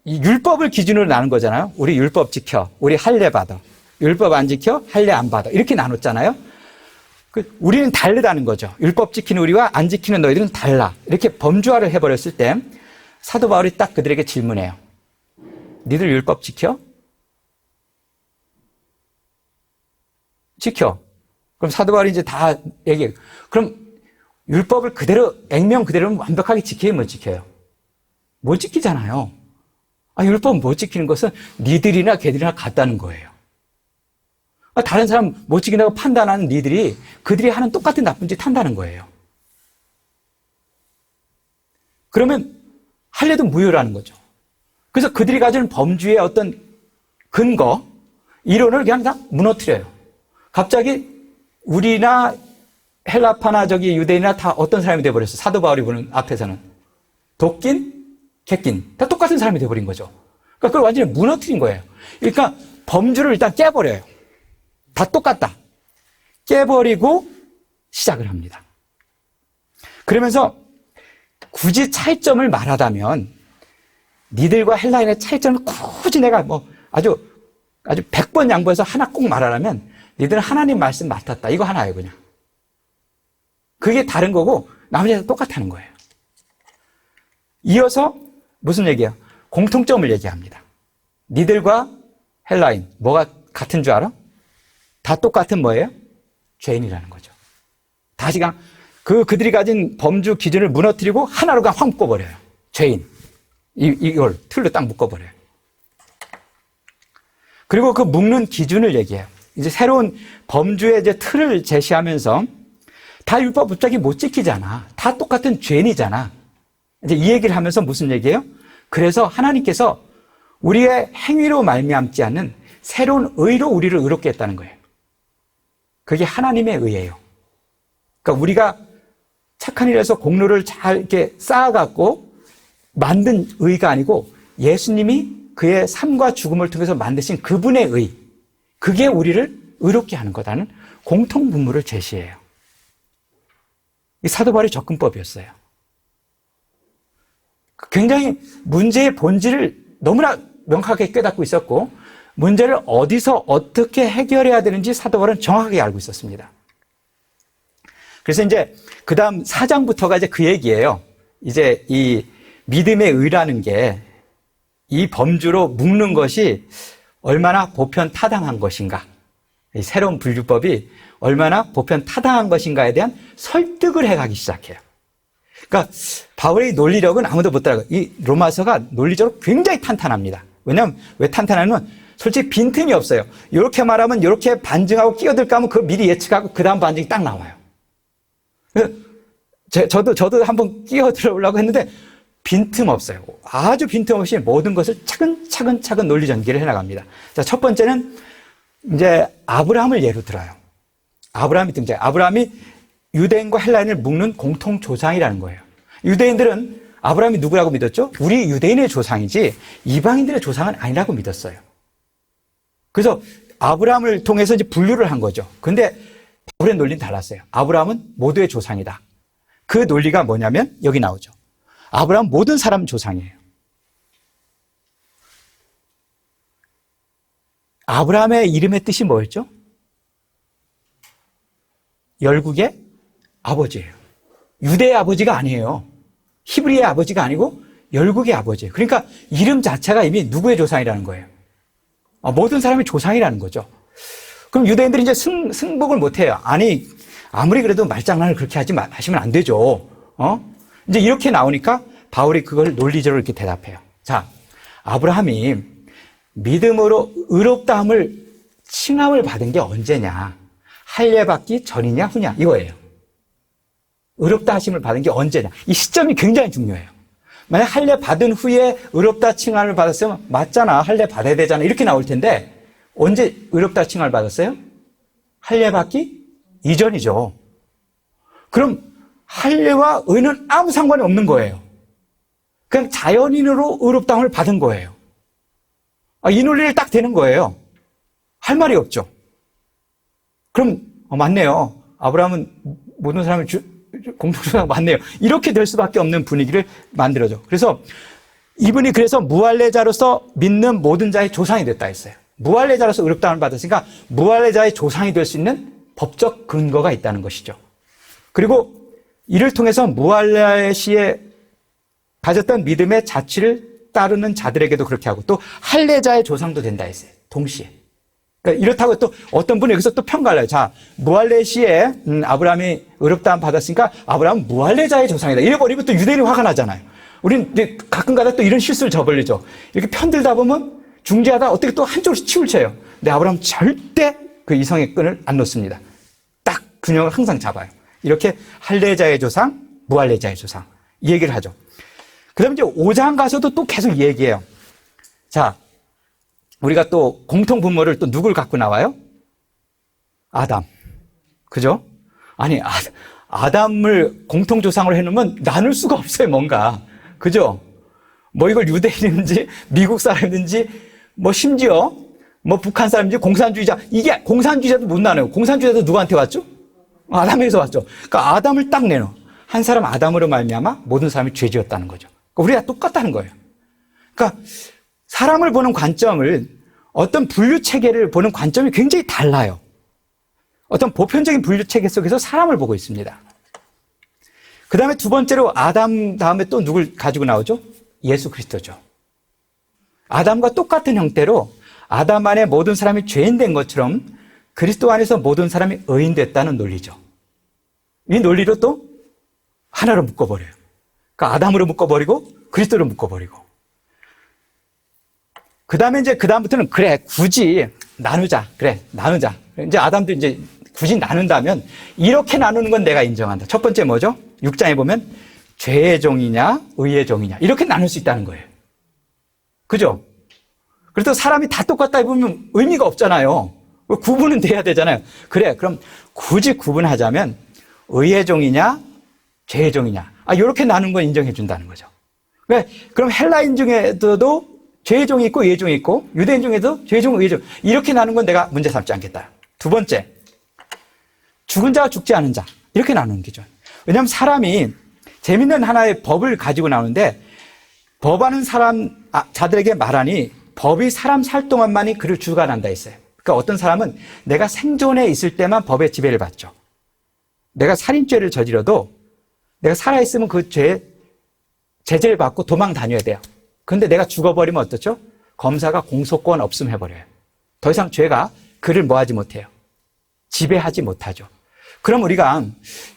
이 율법을 기준으로 나눈 거잖아요. 우리 율법 지켜, 우리 할례 받아. 율법 안 지켜, 할례 안 받아. 이렇게 나눴잖아요. 우리는 다르다는 거죠. 율법 지키는 우리와 안 지키는 너희들은 달라. 이렇게 범주화를 해버렸을 때 사도 바울이 딱 그들에게 질문해요. 니들 율법 지켜? 지켜. 그럼 사도 바울이 이제 다 얘기해요. 그럼 율법을 그대로, 액면 그대로 완벽하게 지켜요, 못 지켜요? 못 지키잖아요. 율법 못 지키는 것은 니들이나 걔들이나 같다는 거예요. 다른 사람 못 지킨다고 판단하는 니들이 그들이 하는 똑같은 나쁜 짓 한다는 거예요. 그러면 할례도 무효라는 거죠. 그래서 그들이 가지는 범주의 어떤 근거, 이론을 그냥 다 무너뜨려요. 갑자기 우리나 헬라파나 유대인이나 다 어떤 사람이 돼버렸어. 사도 바울이 보는 앞에서는. 도낀, 객낀. 다 똑같은 사람이 돼버린 거죠. 그러니까 그걸 완전히 무너뜨린 거예요. 그러니까 범주를 일단 깨버려요. 다 똑같다. 깨버리고 시작을 합니다. 그러면서 굳이 차이점을 말하다면 니들과 헬라인의 차이점을 굳이 내가 아주 100번 양보해서 하나 꼭 말하라면 니들은 하나님 말씀 맡았다. 이거 하나예요, 그냥. 그게 다른 거고 나머지는 똑같다는 거예요. 이어서 무슨 얘기예요? 공통점을 얘기합니다. 니들과 헬라인 뭐가 같은 줄 알아? 다 똑같은 뭐예요? 죄인이라는 거죠. 다시 그냥 그들이 가진 범주 기준을 무너뜨리고 하나로 그냥 확 묶어버려요. 죄인. 이걸 틀로 딱 묶어버려요. 그리고 그 묶는 기준을 얘기해요. 이제 새로운 범주의 이제 틀을 제시하면서 다 율법 갑자기 못 지키잖아. 다 똑같은 죄인이잖아. 이제 이 얘기를 하면서 무슨 얘기예요? 그래서 하나님께서 우리의 행위로 말미암지 않는 새로운 의로 우리를 의롭게 했다는 거예요. 그게 하나님의 의예요. 그러니까 우리가 착한 일에서 공로를 잘 이렇게 쌓아갖고 만든 의가 아니고 예수님이 그의 삶과 죽음을 통해서 만드신 그분의 의, 그게 우리를 의롭게 하는 거다는 공통 분모를 제시해요. 이 사도 바울의 접근법이었어요. 굉장히 문제의 본질을 너무나 명확하게 깨닫고 있었고 문제를 어디서 어떻게 해결해야 되는지 사도 바울은 정확하게 알고 있었습니다. 그래서 이제 그 다음 4장부터가 이제 그 얘기예요. 이제 이 믿음의 의라는 게 이 범주로 묶는 것이 얼마나 보편 타당한 것인가, 이 새로운 분류법이 얼마나 보편 타당한 것인가에 대한 설득을 해가기 시작해요. 그러니까 바울의 논리력은 아무도 못 따라가요. 이 로마서가 논리적으로 굉장히 탄탄합니다. 왜냐하면 왜 탄탄하냐면 솔직히 빈틈이 없어요. 이렇게 말하면 이렇게 반증하고 끼어들까 하면 그걸 미리 예측하고 그 다음 반증이 딱 나와요. 저도 한번 끼어들어보려고 했는데 빈틈 없어요. 아주 빈틈 없이 모든 것을 차근차근 논리 전개를 해나갑니다. 자, 첫 번째는 이제 아브라함을 예로 들어요. 아브라함이 등장해요. 아브라함이 유대인과 헬라인을 묶는 공통 조상이라는 거예요. 유대인들은 아브라함이 누구라고 믿었죠? 우리 유대인의 조상이지 이방인들의 조상은 아니라고 믿었어요. 그래서 아브라함을 통해서 이제 분류를 한 거죠. 근데 바울의 논리는 달랐어요. 아브라함은 모두의 조상이다. 그 논리가 뭐냐면 여기 나오죠. 아브라함 모든 사람 조상이에요. 아브라함의 이름의 뜻이 뭐였죠? 열국의 아버지예요. 유대의 아버지가 아니에요. 히브리의 아버지가 아니고 열국의 아버지예요. 그러니까 이름 자체가 이미 누구의 조상이라는 거예요. 모든 사람이 조상이라는 거죠. 그럼 유대인들이 이제 승복을 못해요. 아니, 아무리 그래도 말장난을 그렇게 하시면 안 되죠. 이제 이렇게 나오니까 바울이 그걸 논리적으로 이렇게 대답해요. 자, 아브라함이 믿음으로 의롭다함을 칭함을 받은 게 언제냐? 할례 받기 전이냐 후냐? 이거예요. 의롭다 하심을 받은 게 언제냐? 이 시점이 굉장히 중요해요. 만약 할례 받은 후에 의롭다 칭함을 받았으면 맞잖아. 할례 받아야 되잖아. 이렇게 나올 텐데 언제 의롭다 칭함을 받았어요? 할례 받기 이전이죠. 그럼 할례와 의는 아무 상관이 없는 거예요. 그냥 자연인으로 의롭다함을 받은 거예요. 이 논리를 딱 되는 거예요. 할 말이 없죠. 그럼 맞네요. 아브라함은 모든 사람을 공통조상 맞네요. 이렇게 될 수밖에 없는 분위기를 만들어줘. 그래서 이분이 그래서 무할례자로서 믿는 모든 자의 조상이 됐다 했어요. 무할례자로서 의롭다함을 받았으니까 무할례자의 조상이 될 수 있는 법적 근거가 있다는 것이죠. 그리고 이를 통해서 무할례 시에 가졌던 믿음의 자취를 따르는 자들에게도 그렇게 하고 또 할례자의 조상도 된다 했어요. 동시에. 그러니까 이렇다고 또 어떤 분이 여기서 또 평가를 해요. 자, 무할례 시에 아브라함이 의롭다함 받았으니까 아브라함은 무할례자의 조상이다. 이래버리면 또 유대인이 화가 나잖아요. 우린 이제 가끔가다 또 이런 실수를 저버리죠. 이렇게 편들다 보면 중재하다 어떻게 또 한쪽으로 치우쳐요. 근데 아브라함은 절대 그 이성의 끈을 안 놓습니다. 딱 균형을 항상 잡아요. 이렇게 할례자의 조상, 무할례자의 조상 이 얘기를 하죠. 그 다음에 이제 5장 가서도 또 계속 얘기해요. 자, 우리가 또 공통 분모를 또 누굴 갖고 나와요? 아담. 그죠? 아니, 아담을 공통조상으로 해놓으면 나눌 수가 없어요, 뭔가. 그죠? 뭐 이걸 유대인인지, 미국 사람인지, 뭐 심지어, 뭐 북한 사람인지, 공산주의자. 이게 공산주의자도 못 나눠요. 공산주의자도 누구한테 왔죠? 아담에서 왔죠. 그러니까 아담을 딱 내놓어. 한 사람 아담으로 말미암아 모든 사람이 죄지었다는 거죠. 그러니까 우리가 똑같다는 거예요. 그러니까 사람을 보는 관점을, 어떤 분류 체계를 보는 관점이 굉장히 달라요. 어떤 보편적인 분류 체계 속에서 사람을 보고 있습니다. 그 다음에 두 번째로 아담 다음에 또 누굴 가지고 나오죠? 예수 그리스도죠. 아담과 똑같은 형태로 아담 안에 모든 사람이 죄인 된 것처럼 그리스도 안에서 모든 사람이 의인 됐다는 논리죠. 이 논리로 또 하나로 묶어버려요. 그러니까 아담으로 묶어버리고 그리스도로 묶어버리고. 그 다음에 이제 그 다음부터는 그래 굳이 나누자. 그래 나누자. 이제 아담도 이제 굳이 나눈다면 이렇게 나누는 건 내가 인정한다. 첫 번째 뭐죠? 6장에 보면 죄의 종이냐 의의 종이냐 이렇게 나눌 수 있다는 거예요. 그죠? 그래서 사람이 다 똑같다 해보면 의미가 없잖아요. 구분은 돼야 되잖아요. 그래 그럼 굳이 구분하자면 의의 종이냐 죄의 종이냐 이렇게 나눈 건 인정해 준다는 거죠. 그럼 헬라인 중에도 죄의 종이 있고 의의 종이 있고 유대인 중에도 죄의 종, 의의 종 이렇게 나눈 건 내가 문제 삼지 않겠다. 두 번째, 죽은 자와 죽지 않은 자 이렇게 나누는 기준. 왜냐하면 사람이 재밌는 하나의 법을 가지고 나오는데 법하는 자들에게 말하니 법이 사람 살 동안만이 그를 주관한다 했어요. 그러니까 어떤 사람은 내가 생존해 있을 때만 법의 지배를 받죠. 내가 살인죄를 저질러도 내가 살아있으면 그 죄에 제재를 받고 도망 다녀야 돼요. 그런데 내가 죽어버리면 어떻죠? 검사가 공소권 없음 해버려요. 더 이상 죄가 그를 뭐하지 못해요. 지배하지 못하죠. 그럼 우리가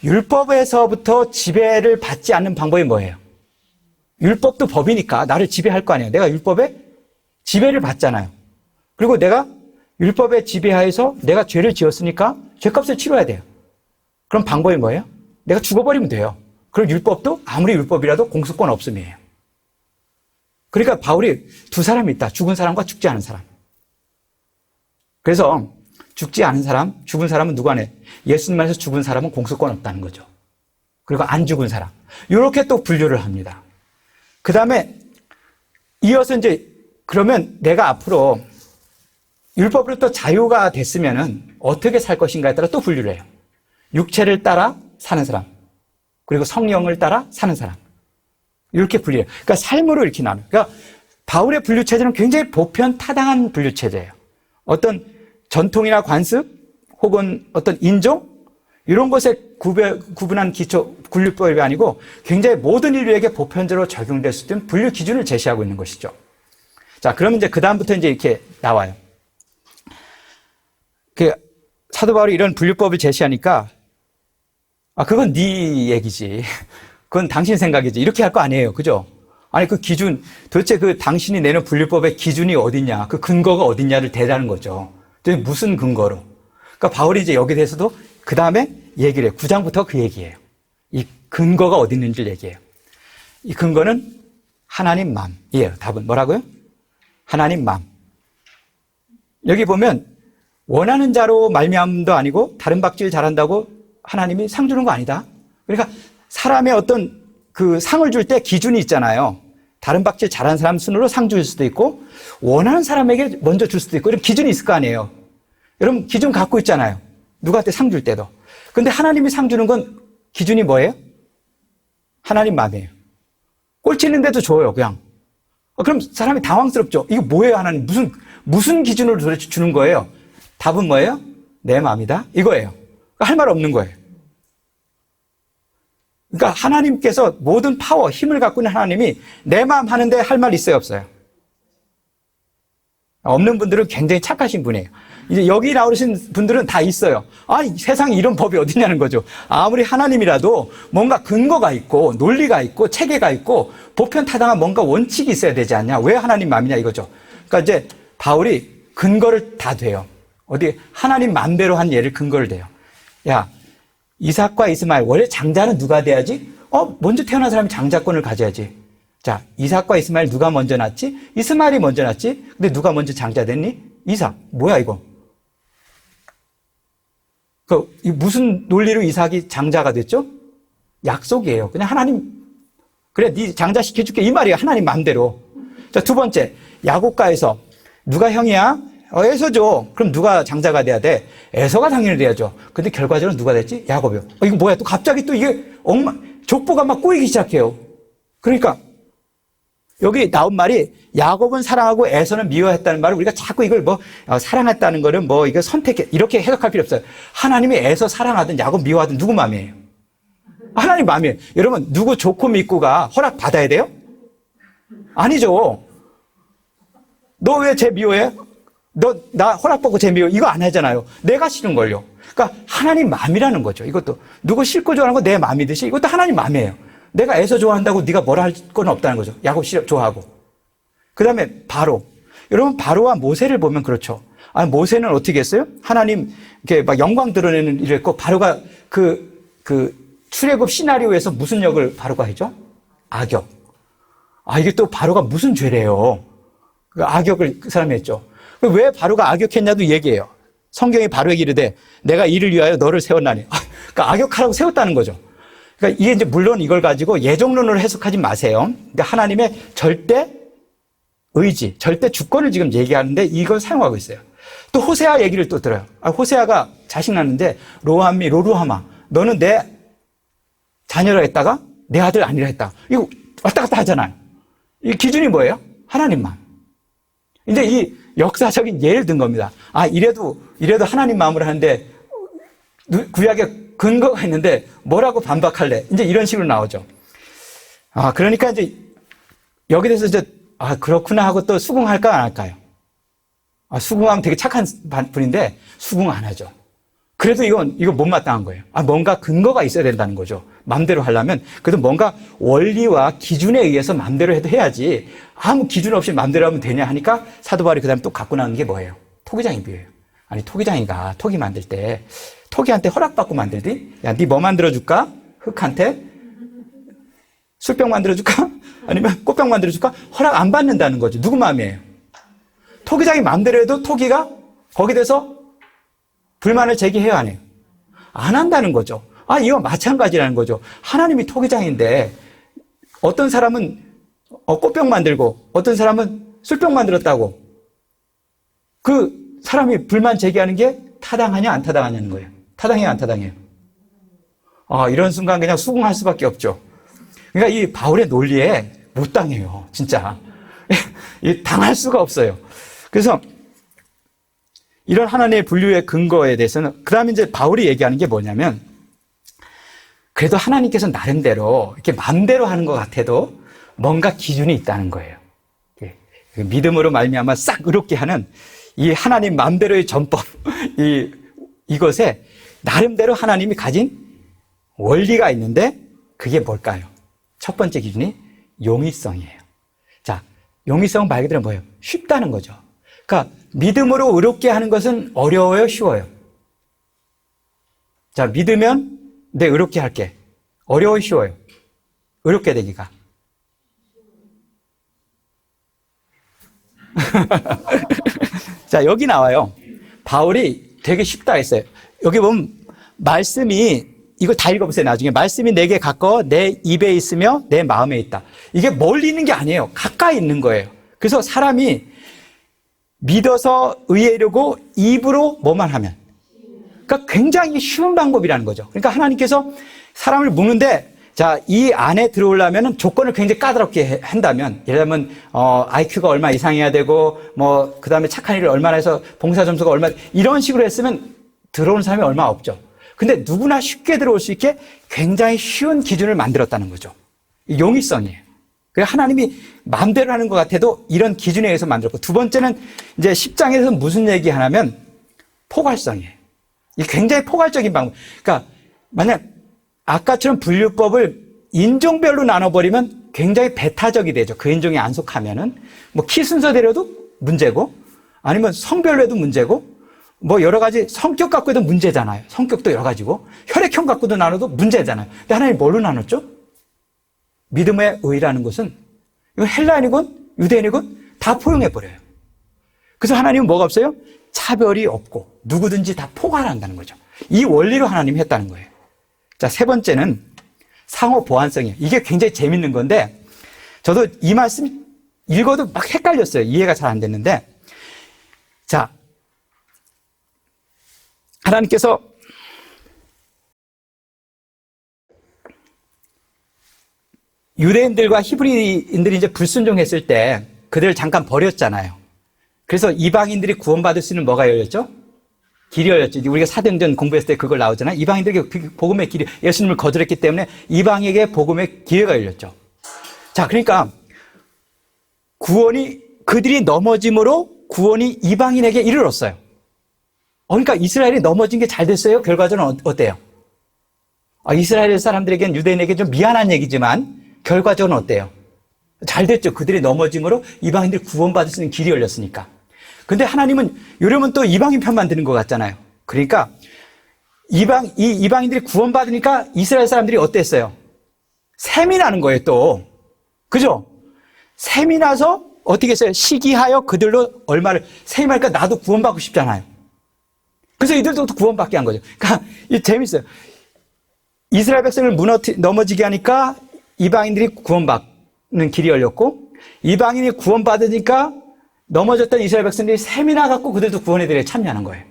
율법에서부터 지배를 받지 않는 방법이 뭐예요? 율법도 법이니까 나를 지배할 거 아니에요. 내가 율법에 지배를 받잖아요. 그리고 내가 율법에 지배하여서 내가 죄를 지었으니까 죄값을 치러야 돼요. 그럼 방법이 뭐예요? 내가 죽어버리면 돼요. 그럼 율법도 아무리 율법이라도 공소권 없음이에요. 그러니까 바울이 두 사람이 있다. 죽은 사람과 죽지 않은 사람. 그래서 죽지 않은 사람, 죽은 사람은 누구 안에? 예수님 안에서 죽은 사람은 공소권 없다는 거죠. 그리고 안 죽은 사람. 이렇게 또 분류를 합니다. 그 다음에 이어서 이제 그러면 내가 앞으로 율법으로부터 자유가 됐으면은 어떻게 살 것인가에 따라 또 분류를 해요. 육체를 따라 사는 사람, 그리고 성령을 따라 사는 사람. 이렇게 분류해요. 그러니까 삶으로 이렇게 나눠요. 그러니까 바울의 분류 체제는 굉장히 보편 타당한 분류 체제예요. 어떤 전통이나 관습 혹은 어떤 인종 이런 것에 구분한 기초 분류법이 아니고 굉장히 모든 인류에게 보편적으로 적용될 수 있는 분류 기준을 제시하고 있는 것이죠. 자, 그러면 이제 그 다음부터 이제 이렇게 나와요. 사도 바울이 이런 분류법을 제시하니까 그건 네 얘기지. 그건 당신 생각이지. 이렇게 할 거 아니에요. 그죠? 아니, 그 기준, 도대체 그 당신이 내는 분류법의 기준이 어딨냐, 그 근거가 어딨냐를 대라는 거죠. 무슨 근거로. 그러니까 바울이 이제 여기에 대해서도 그 다음에 얘기를 해요. 9장부터 그 얘기예요. 이 근거가 어디 있는지를 얘기해요. 이 근거는 하나님 마음이에요. 답은 뭐라고요? 하나님 마음. 여기 보면 원하는 자로 말미암음도 아니고 다른 박질 잘한다고 하나님이 상 주는 거 아니다. 그러니까 사람의 어떤 그 상을 줄 때 기준이 있잖아요. 다른 박질 잘하는 사람 순으로 상 줄 수도 있고 원하는 사람에게 먼저 줄 수도 있고 이런 기준이 있을 거 아니에요. 여러분 기준 갖고 있잖아요. 누구한테 상 줄 때도. 근데 하나님이 상 주는 건 기준이 뭐예요? 하나님 마음이에요. 꼴찌는데도 줘요, 그냥. 그럼 사람이 당황스럽죠. 이거 뭐예요, 하나님? 무슨 기준으로 도대체 주는 거예요? 답은 뭐예요? 내 마음이다. 이거예요. 할 말 없는 거예요. 그러니까 하나님께서 모든 파워, 힘을 갖고 있는 하나님이 내 마음 하는데 할 말 있어요, 없어요? 없는 분들은 굉장히 착하신 분이에요. 이제 여기 나오신 분들은 다 있어요. 세상에 이런 법이 어디냐는 거죠. 아무리 하나님이라도 뭔가 근거가 있고 논리가 있고 체계가 있고 보편타당한 뭔가 원칙이 있어야 되지 않냐. 왜 하나님 마음이냐 이거죠. 그러니까 이제 바울이 근거를 다 대요. 어디 하나님 마음대로 한 예를 근거를 대요. 야, 이삭과 이스마엘 원래 장자는 누가 돼야지? 먼저 태어난 사람이 장자권을 가져야지. 자, 이삭과 이스마엘 누가 먼저 낳았지? 이스마엘이 먼저 낳았지? 근데 누가 먼저 장자 됐니? 이삭. 뭐야 이거? 무슨 논리로 이삭이 장자가 됐죠? 약속이에요. 그냥 하나님, 그래, 네 장자 시켜줄게. 이 말이에요. 하나님 마음대로. 자, 두 번째, 야곱과에서 누가 형이야? 에서죠. 그럼 누가 장자가 돼야 돼? 에서가 당연히 돼야죠. 근데 결과적으로 누가 됐지? 야곱이요. 이거 뭐야? 또 갑자기 또 이게 족보가 막 꼬이기 시작해요. 그러니까 여기 나온 말이 야곱은 사랑하고 에서는 미워했다는 말을 우리가 자꾸 이걸 사랑했다는 거는 이거 선택해 이렇게 해석할 필요 없어요. 하나님이 에서 사랑하든 야곱 미워하든 누구 마음이에요? 하나님 마음이에요. 여러분 누구 좋고 믿고가 허락 받아야 돼요? 아니죠. 너 왜 쟤 미워해? 너 나 허락받고 쟤 미워? 이거 안 하잖아요. 내가 싫은 걸요. 그러니까 하나님 마음이라는 거죠. 이것도 누구 싫고 좋아하는 거 내 마음이듯이 이것도 하나님 마음이에요. 내가 에서 좋아한다고 네가 뭐라 할 건 없다는 거죠. 야곱 좋아하고. 그 다음에 바로. 여러분 바로와 모세를 보면 그렇죠. 모세는 어떻게 했어요? 하나님 이렇게 막 영광 드러내는 일을 했고 바로가 출애굽 시나리오에서 무슨 역을 바로가 했죠? 악역. 이게 또 바로가 무슨 죄래요? 그 악역을 그 사람이 했죠. 왜 바로가 악역했냐도 얘기해요. 성경이 바로에게 이르되 내가 이를 위하여 너를 세웠나니. 그러니까 악역하라고 세웠다는 거죠. 그러니까 이게 이제 물론 이걸 가지고 예정론으로 해석하지 마세요. 근데 하나님의 절대 의지, 절대 주권을 지금 얘기하는데 이걸 사용하고 있어요. 또 호세아 얘기를 또 들어요. 호세아가 자식 낳는데 로루하마 너는 내 자녀라 했다가 내 아들 아니라 했다. 이거 왔다 갔다 하잖아요. 이 기준이 뭐예요? 하나님만. 이제 이 역사적인 예를 든 겁니다. 이래도 하나님 마음으로 하는데 구약에 근거가 있는데 뭐라고 반박할래? 이제 이런 식으로 나오죠. 그러니까 이제 여기 대해서 이제 그렇구나 하고 또 수긍할까 안 할까요? 수긍하면 되게 착한 분인데 수긍 안 하죠. 그래도 이거 못마땅한 거예요. 뭔가 근거가 있어야 된다는 거죠. 마음대로 하려면 그래도 뭔가 원리와 기준에 의해서 마음대로 해야지 아무 기준 없이 마음대로 하면 되냐 하니까 사도 바울이 그다음에 또 갖고 나온 게 뭐예요? 토기장이 비유예요. 토기장이가 토기 만들 때 토기한테 허락받고 만들디? 야, 네 뭐 만들어줄까? 흙한테? 술병 만들어줄까? 아니면 꽃병 만들어줄까? 허락 안 받는다는 거죠. 누구 마음이에요? 토기장이 마음대로 해도 토기가 거기에 대해서 불만을 제기해야 안 해요? 안 한다는 거죠. 이거 마찬가지라는 거죠. 하나님이 토기장인데 어떤 사람은 꽃병 만들고 어떤 사람은 술병 만들었다고 그 사람이 불만 제기하는 게 타당하냐 안 타당하냐는 거예요. 타당해요 안 타당해요? 이런 순간 그냥 수긍할 수밖에 없죠. 그러니까 이 바울의 논리에 못 당해요. 진짜. 당할 수가 없어요. 그래서 이런 하나님의 분류의 근거에 대해서는 그 다음에 이제 바울이 얘기하는 게 뭐냐면 그래도 하나님께서 나름대로 이렇게 마음대로 하는 것 같아도 뭔가 기준이 있다는 거예요. 믿음으로 말미암아 싹 의롭게 하는 이 하나님 마음대로의 전법 이것에 나름대로 하나님이 가진 원리가 있는데 그게 뭘까요? 첫 번째 기준이 용이성이에요. 자, 용이성은 말 그대로 뭐예요? 쉽다는 거죠. 그러니까 믿음으로 의롭게 하는 것은 어려워요, 쉬워요? 자, 믿으면 내 의롭게 할게. 어려워요, 쉬워요? 의롭게 되기가. 자, 여기 나와요. 바울이 되게 쉽다 했어요. 여기 보면 말씀이 이거 다 읽어보세요. 나중에 말씀이 내게 가까워 내 입에 있으며 내 마음에 있다. 이게 멀리 있는 게 아니에요. 가까이 있는 거예요. 그래서 사람이 믿어서 의뢰려고 입으로 뭐만 하면 그러니까 굉장히 쉬운 방법이라는 거죠. 그러니까 하나님께서 사람을 묵는데 자, 이 안에 들어오려면 조건을 굉장히 까다롭게 한다면 예를 들면 IQ가 얼마 이상해야 되고 그 다음에 착한 일을 얼마나 해서 봉사 점수가 얼마 이런 식으로 했으면 들어오는 사람이 얼마 없죠. 근데 누구나 쉽게 들어올 수 있게 굉장히 쉬운 기준을 만들었다는 거죠. 용이성이에요. 그래서 하나님이 마음대로 하는 것 같아도 이런 기준에 의해서 만들었고 두 번째는 이제 10장에서 무슨 얘기 하냐면 포괄성이에요. 이게 굉장히 포괄적인 방법. 그러니까 만약 아까처럼 분류법을 인종별로 나눠버리면 굉장히 배타적이 되죠. 그 인종에 안 속하면은 키 순서대로도 문제고 아니면 성별로 해도 문제고 여러 가지 성격 갖고 해도 문제잖아요. 성격도 여러 가지고 혈액형 갖고도 나눠도 문제잖아요. 근데 하나님이 뭘로 나눴죠? 믿음의 의라는 것은 이건 헬라인이건 유대인이건 다 포용해버려요. 그래서 하나님은 뭐가 없어요? 차별이 없고 누구든지 다 포괄한다는 거죠. 이 원리로 하나님이 했다는 거예요. 자, 세 번째는 상호 보완성이에요. 이게 굉장히 재밌는 건데 저도 이 말씀 읽어도 막 헷갈렸어요. 이해가 잘 안 됐는데, 자, 하나님께서 유대인들과 히브리인들이 이제 불순종했을 때 그들을 잠깐 버렸잖아요. 그래서 이방인들이 구원받을 수 있는 뭐가 열렸죠? 길이 열렸죠. 우리가 사도행전 공부했을 때 그걸 나오잖아요. 이방인들에게 복음의 길이, 예수님을 거절했기 때문에 이방에게 복음의 기회가 열렸죠. 자, 그러니까 구원이, 그들이 넘어짐으로 구원이 이방인에게 이르렀어요. 그러니까 이스라엘이 넘어진 게 잘 됐어요? 결과적으로는 어때요? 이스라엘 사람들에게는, 유대인에게 좀 미안한 얘기지만 결과적으로는 어때요? 잘 됐죠. 그들이 넘어짐으로 이방인들이 구원받을 수 있는 길이 열렸으니까. 근데 하나님은 이러면 또 이방인 편만 드는 것 같잖아요. 그러니까 이방인들이 구원받으니까 이스라엘 사람들이 어땠어요? 셈이 나는 거예요, 또. 그죠? 셈이 나서 어떻게 했어요? 시기하여 그들로 얼마를, 셈이 하니까 나도 구원받고 싶잖아요. 그래서 이들도 구원받게 한 거죠. 그러니까 이 재밌어요. 이스라엘 백성을 넘어지게 하니까 이방인들이 구원받는 길이 열렸고, 이방인이 구원받으니까 넘어졌던 이스라엘 백성들이 셈이 나갖고 그들도 구원의 대회에 참여하는 거예요.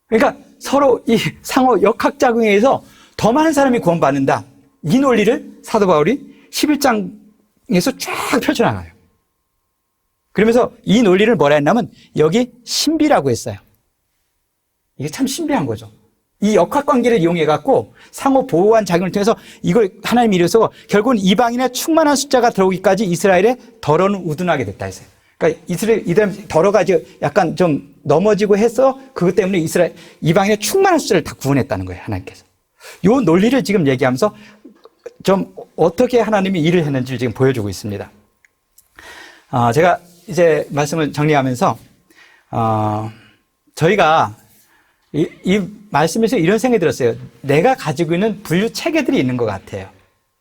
그러니까 서로 이 상호 역학작용에 의해서 더 많은 사람이 구원받는다. 이 논리를 사도 바울이 11장에서 쫙 펼쳐나가요. 그러면서 이 논리를 뭐라 했냐면 여기 신비라고 했어요. 이게 참 신비한 거죠. 이 역학관계를 이용해갖고 상호 보호한 작용을 통해서 이걸 하나님이 이루어서 결국은 이방인의 충만한 숫자가 들어오기까지 이스라엘의 덜어는 우둔하게 됐다 했어요. 그러니까 이스라엘 덜어가지고 약간 좀 넘어지고 해서 그것 때문에 이방인의 충만한 숫자를 다 구원했다는 거예요, 하나님께서. 이 논리를 지금 얘기하면서 좀 어떻게 하나님이 일을 했는지를 지금 보여주고 있습니다. 제가 이제 말씀을 정리하면서 저희가 이 말씀에서 이런 생각이 들었어요. 내가 가지고 있는 분류 체계들이 있는 것 같아요.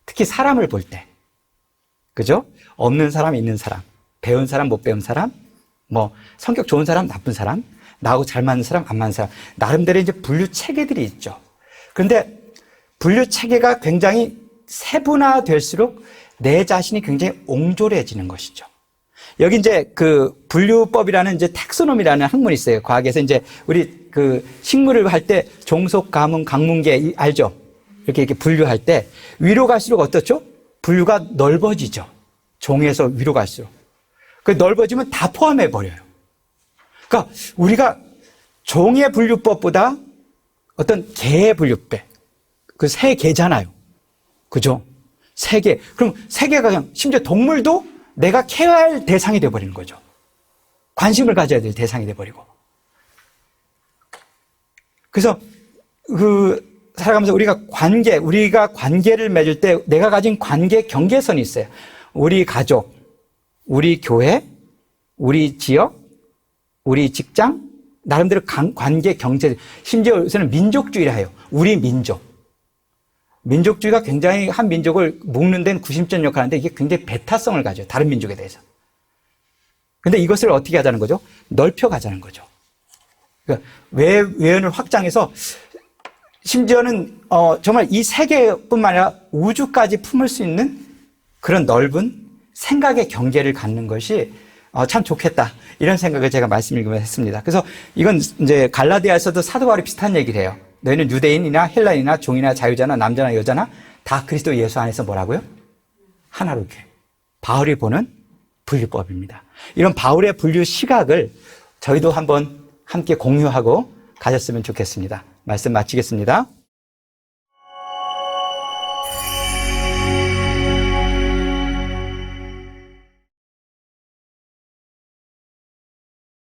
특히 사람을 볼 때. 그죠? 없는 사람, 있는 사람, 배운 사람, 못 배운 사람, 뭐 성격 좋은 사람, 나쁜 사람, 나하고 잘 맞는 사람, 안 맞는 사람, 나름대로 이제 분류 체계들이 있죠. 그런데 분류 체계가 굉장히 세분화될수록 내 자신이 굉장히 옹졸해지는 것이죠. 여기 이제 그 분류법이라는 이제 텍소놈이라는 학문이 있어요. 과학에서 이제 우리 그 식물을 할 때 종속, 가문, 강문계 알죠? 이렇게 분류할 때 위로 갈수록 어떻죠? 분류가 넓어지죠. 종에서 위로 갈수록. 그 넓어지면 다 포함해 버려요. 그러니까 우리가 종의 분류법보다 어떤 개의 분류법, 그 세 개잖아요. 그죠? 세 개. 그럼 세 개가 그냥 심지어 동물도 내가 케어할 대상이 되어버리는 거죠. 관심을 가져야 될 대상이 되어버리고. 그래서 살아가면서 우리가 관계를 맺을 때 내가 가진 관계 경계선이 있어요. 우리 가족, 우리 교회, 우리 지역, 우리 직장, 나름대로 관계 경제, 심지어 요새는 민족주의라 해요. 우리 민족. 민족주의가 굉장히 한 민족을 묶는 데는 구심점 역할을 하는데 이게 굉장히 배타성을 가져요. 다른 민족에 대해서. 근데 이것을 어떻게 하자는 거죠? 넓혀가자는 거죠. 그러니까 외연을 확장해서 심지어는 정말 이 세계뿐만 아니라 우주까지 품을 수 있는 그런 넓은 생각의 경계를 갖는 것이 참 좋겠다. 이런 생각을 제가 말씀드리기로 했습니다. 그래서 이건 이제 갈라디아에서도 사도 바울이 비슷한 얘기를 해요. 너희는 유대인이나 헬라인이나 종이나 자유자나 남자나 여자나 다 그리스도 예수 안에서 뭐라고요? 하나로 이렇게. 바울이 보는 분류법입니다. 이런 바울의 분류 시각을 저희도 한번 함께 공유하고 가졌으면 좋겠습니다. 말씀 마치겠습니다.